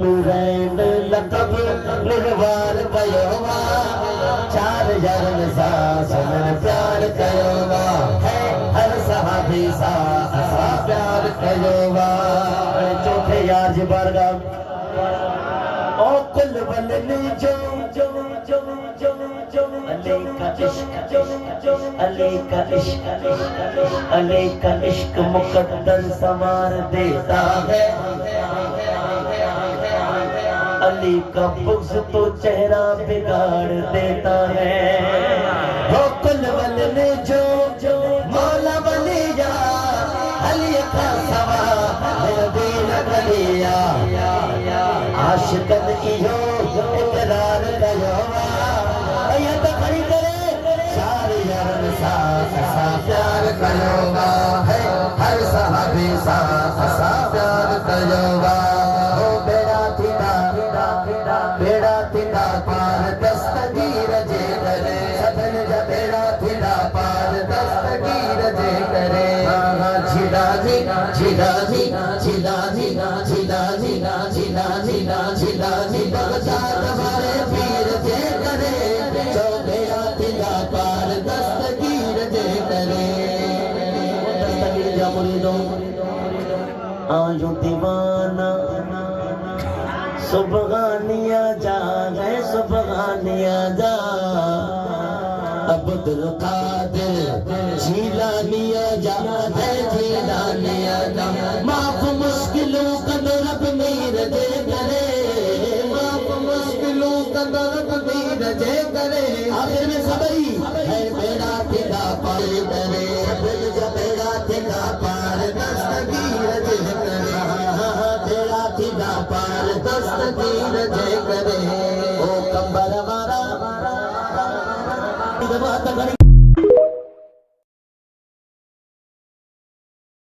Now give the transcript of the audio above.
रैन लकब निर्वार कयोवा चार जरन सा सुनन प्यार कयोवा है हर सहाबी सा असा प्यार कयोवा चौथे यार जी बारगाह ओ कुल वलनी जो अली का इश्क मुकद्दर संवार देता है अली का बुग़्ज़ तो चेहरा बिगाड़ देता है हो कुल वलने जो मौला वलिया अली का सवा दीन वलिया आशिकन इहो इकरार कयोवा या तो खड़ी करे सारी यारन सा असा प्यार कयोवा है हर सहाबी सा असा प्यार कयोवा बेड़ा थिंदा पार दस्तगीर जे करे सदन जा बेड़ा थिंदा पार दस्तगीर जे करे झिला जी झिला जी झिला जी झिला जी झिला जी झिला जी बगदा तुम्हारे पीर जे करे जो बेड़ा थिंदा पार दस्तगीर जे करे दस्तगीर जा मुरीदों आयो दीवाना सुबहानिया जा है सुबहानिया जा अब्दुल कादिर जीलानिया जा है जीलानिया जा माफ मुश्किलों का रब मीर जे करे माफ मुश्किलों का रब मीर जे करे आखिर में सबई है बेड़ा थिंदा पार करे दिल जा बेड़ा थिंदा पार दस्तगीर जे करे बेड़ा थिंदा पार दस्तगीर जे करे ओ कंबर वारा